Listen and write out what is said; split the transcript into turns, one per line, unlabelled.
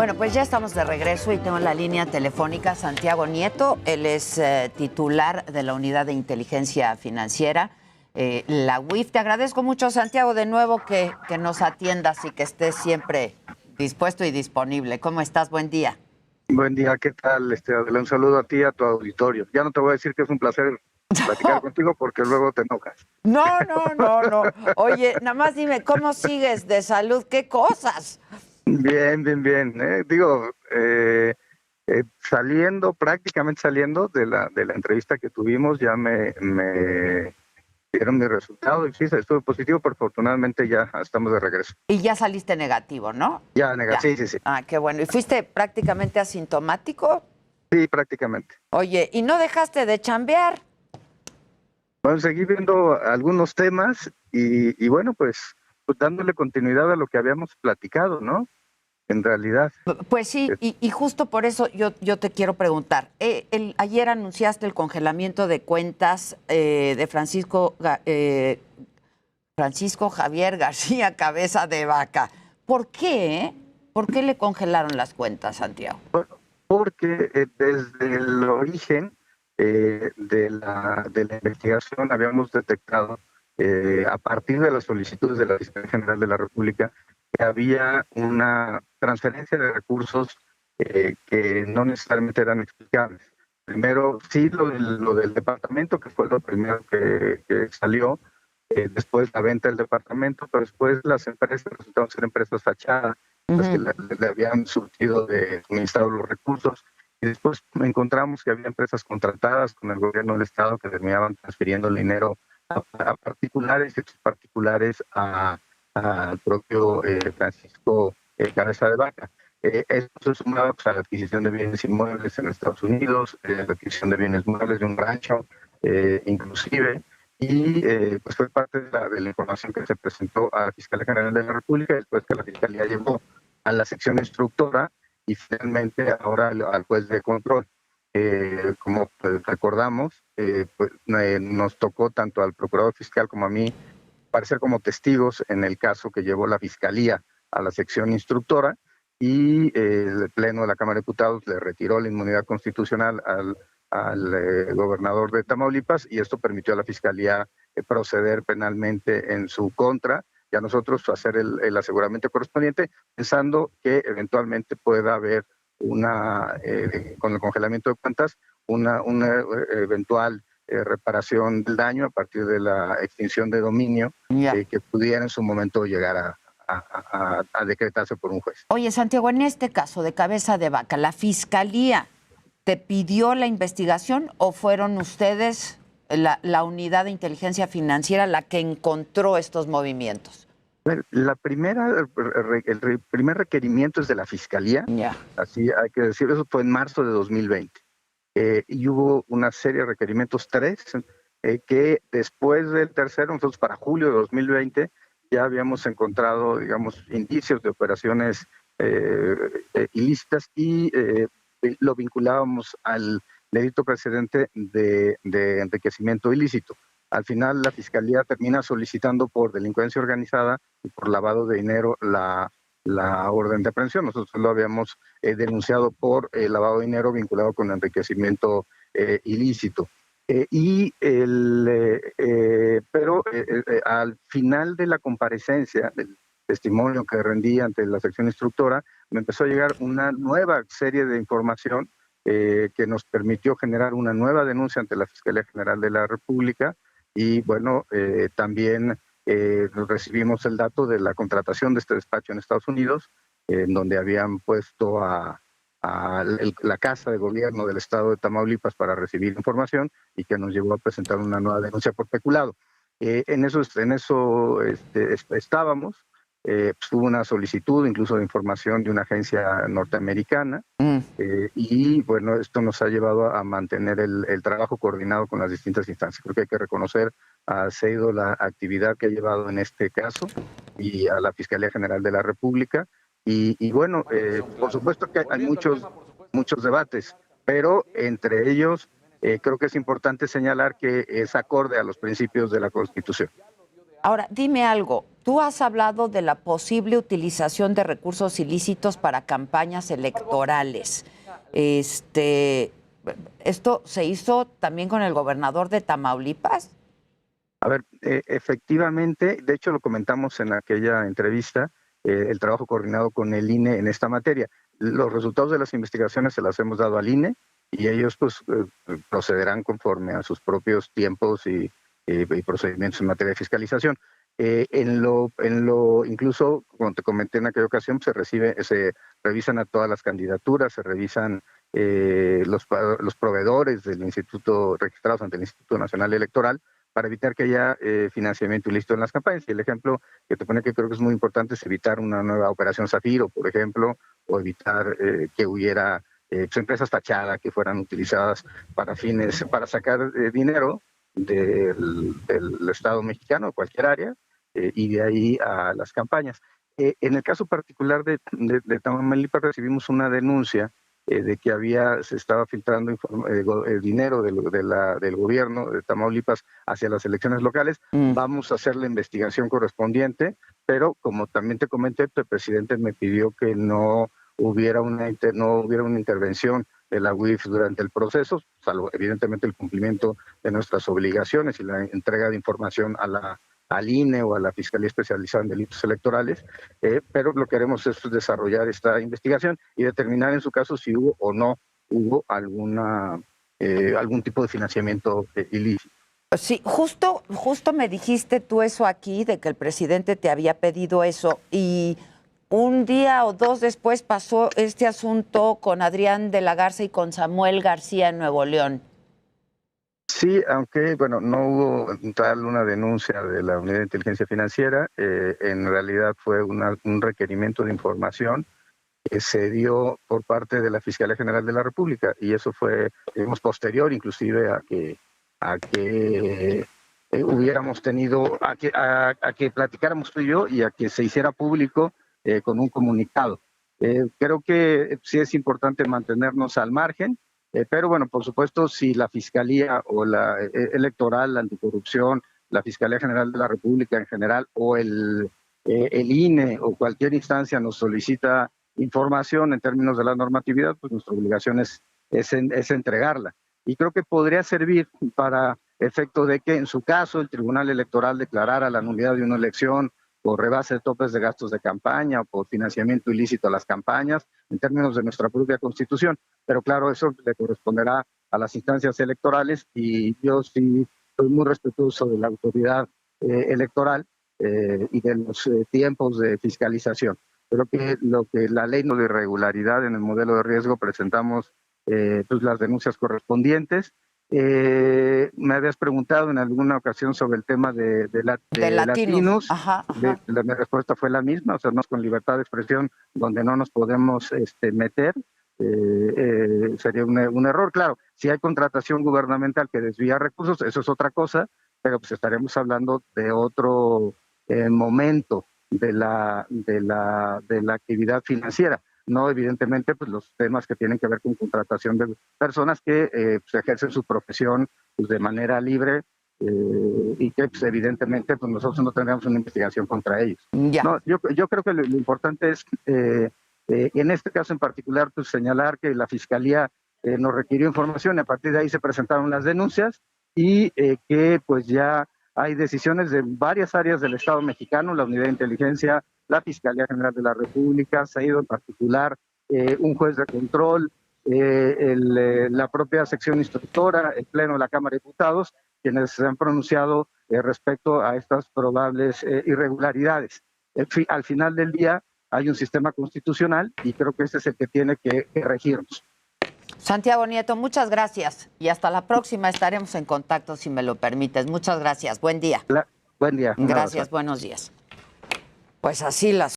Bueno, pues ya estamos de regreso y tengo en la línea telefónica a Santiago Nieto. Él es titular de la Unidad de Inteligencia Financiera, la UIF. Te agradezco mucho, Santiago, de nuevo que nos atiendas y que estés siempre dispuesto y disponible. ¿Cómo estás? Buen día.
Buen día, ¿qué tal? Adela, un saludo a ti y a tu auditorio. Ya no te voy a decir que es un placer platicar contigo porque luego te enojas.
No. Oye, nada más dime, ¿cómo sigues de salud? ¿Qué cosas?
Bien. Prácticamente saliendo de la entrevista que tuvimos, ya me dieron mi resultado y sí, estuve positivo, pero afortunadamente ya estamos de regreso.
Y ya saliste negativo, ¿no?
Ya, nega,
Ya.
sí.
Ah, qué bueno. ¿Y fuiste prácticamente asintomático?
Sí, prácticamente.
Oye, ¿y no dejaste de chambear?
Bueno, seguí viendo algunos temas y bueno, pues dándole continuidad a lo que habíamos platicado, ¿no? En realidad.
Pues sí, y justo por eso yo te quiero preguntar. Ayer anunciaste el congelamiento de cuentas de Francisco Javier García Cabeza de Vaca. ¿Por qué? ¿Por qué le congelaron las cuentas, Santiago?
Porque desde el origen de la investigación habíamos detectado, a partir de las solicitudes de la Fiscalía General de la República, que había una transferencia de recursos que no necesariamente eran explicables. Primero, sí, lo del departamento, que fue lo primero que salió, después la venta del departamento, pero después las empresas resultaron ser empresas fachadas, las que le habían surtido de suministrar los recursos, y después encontramos que había empresas contratadas con el gobierno del Estado que terminaban transfiriendo el dinero a particulares, y estos particulares al propio Francisco Cabeza de Vaca. Esto se sumaba pues, a la adquisición de bienes inmuebles en Estados Unidos, la adquisición de bienes muebles de un rancho, inclusive, y pues fue parte de la información que se presentó a la Fiscalía General de la República, después que la Fiscalía llevó a la sección instructora y finalmente ahora al juez de control. Como recordamos, nos tocó tanto al procurador fiscal como a mí parecer como testigos en el caso que llevó la Fiscalía a la sección instructora, y el Pleno de la Cámara de Diputados le retiró la inmunidad constitucional al gobernador de Tamaulipas, y esto permitió a la Fiscalía proceder penalmente en su contra y a nosotros hacer el aseguramiento correspondiente, pensando que eventualmente pueda haber con el congelamiento de cuentas, una eventual reparación del daño a partir de la extinción de dominio que pudiera en su momento llegar a decretarse por un juez.
Oye, Santiago, en este caso de Cabeza de Vaca, ¿la Fiscalía te pidió la investigación o fueron ustedes, la Unidad de Inteligencia Financiera, la que encontró estos movimientos?
El primer requerimiento es de la Fiscalía, así hay que decirlo, eso fue en marzo de 2020. Y hubo una serie de requerimientos, 3, que después del tercero, nosotros para julio de 2020, ya habíamos encontrado, digamos, indicios de operaciones ilícitas y lo vinculábamos al delito precedente de enriquecimiento ilícito. Al final, la Fiscalía termina solicitando por delincuencia organizada y por lavado de dinero la orden de aprehensión. Nosotros lo habíamos denunciado por lavado de dinero vinculado con enriquecimiento ilícito. Pero al final de la comparecencia, del testimonio que rendí ante la sección instructora, me empezó a llegar una nueva serie de información que nos permitió generar una nueva denuncia ante la Fiscalía General de la República. Y bueno, también recibimos el dato de la contratación de este despacho en Estados Unidos, en donde habían puesto la Casa de Gobierno del Estado de Tamaulipas para recibir información, y que nos llevó a presentar una nueva denuncia por peculado. En eso estábamos. Pues, hubo una solicitud incluso de información de una agencia norteamericana, y bueno, esto nos ha llevado a mantener el trabajo coordinado con las distintas instancias. Creo que hay que reconocer a CEIDO la actividad que ha llevado en este caso y a la Fiscalía General de la República. Y bueno, por supuesto que hay muchos debates, pero entre ellos creo que es importante señalar que es acorde a los principios de la Constitución.
Ahora, dime algo. tú has hablado de la posible utilización de recursos ilícitos para campañas electorales. ¿Esto se hizo también con el gobernador de Tamaulipas?
A ver, efectivamente, de hecho lo comentamos en aquella entrevista, el trabajo coordinado con el INE en esta materia. Los resultados de las investigaciones se las hemos dado al INE y ellos pues procederán conforme a sus propios tiempos y procedimientos en materia de fiscalización. Incluso, como te comenté en aquella ocasión, se revisan a todas las candidaturas, se revisan los proveedores del instituto registrados ante el Instituto Nacional Electoral, para evitar que haya financiamiento ilícito en las campañas. Y el ejemplo que te pone que creo que es muy importante es evitar una nueva operación Zafiro, por ejemplo, o evitar que hubiera empresas tachadas que fueran utilizadas para sacar dinero del Estado mexicano, de cualquier área, y de ahí a las campañas. En el caso particular de Tamaulipas recibimos una denuncia de que se estaba filtrando el dinero del gobierno de Tamaulipas hacia las elecciones locales. Vamos a hacer la investigación correspondiente, pero como también te comenté, el presidente me pidió que no hubiera una intervención de la UIF durante el proceso, salvo evidentemente el cumplimiento de nuestras obligaciones y la entrega de información al INE o a la Fiscalía Especializada en Delitos Electorales, pero lo que queremos es desarrollar esta investigación y determinar en su caso si hubo o no hubo algún tipo de financiamiento ilícito.
Sí, justo me dijiste tú eso aquí, de que el presidente te había pedido eso, y un día o dos después pasó este asunto con Adrián de la Garza y con Samuel García en Nuevo León.
Sí, aunque no hubo una denuncia de la Unidad de Inteligencia Financiera, en realidad fue un requerimiento de información que se dio por parte de la Fiscalía General de la República, y eso fue, digamos, posterior inclusive a que hubiéramos tenido, a que platicáramos tú y yo y a que se hiciera público con un comunicado. Creo que sí es importante mantenernos al margen. Pero bueno, por supuesto, si la Fiscalía o la Electoral, la Anticorrupción, la Fiscalía General de la República en general, o el INE o cualquier instancia nos solicita información en términos de la normatividad, pues nuestra obligación es entregarla. Y creo que podría servir para efecto de que en su caso el Tribunal Electoral declarara la nulidad de una elección por rebase de topes de gastos de campaña o por financiamiento ilícito a las campañas, en términos de nuestra propia Constitución. Pero claro, eso le corresponderá a las instancias electorales, y yo sí soy muy respetuoso de la autoridad electoral y de los tiempos de fiscalización. Creo que lo que la ley no de irregularidad en el modelo de riesgo presentamos pues las denuncias correspondientes. Me habías preguntado en alguna ocasión sobre el tema de latinos.
Ajá.
Mi respuesta fue la misma, o sea, no es con libertad de expresión donde no nos podemos meter. Sería un error. Claro, si hay contratación gubernamental que desvía recursos, eso es otra cosa, pero pues estaremos hablando de otro momento de la actividad financiera. No, evidentemente, pues los temas que tienen que ver con contratación de personas que pues, ejercen su profesión pues, de manera libre y que pues, evidentemente pues, nosotros no tendremos una investigación contra ellos.
Ya.
No, yo creo que lo importante es, en este caso en particular, pues señalar que la Fiscalía nos requirió información y a partir de ahí se presentaron las denuncias y que pues ya hay decisiones de varias áreas del Estado mexicano, la Unidad de Inteligencia, la Fiscalía General de la República, se ha ido en particular un juez de control, la propia sección instructora, el Pleno de la Cámara de Diputados, quienes se han pronunciado respecto a estas probables irregularidades. Al final del día hay un sistema constitucional y creo que ese es el que tiene que regirnos.
Santiago Nieto, muchas gracias y hasta la próxima. Estaremos en contacto si me lo permites. Muchas gracias. Buen día.
Buen día.
Gracias, buenos días. Pues así las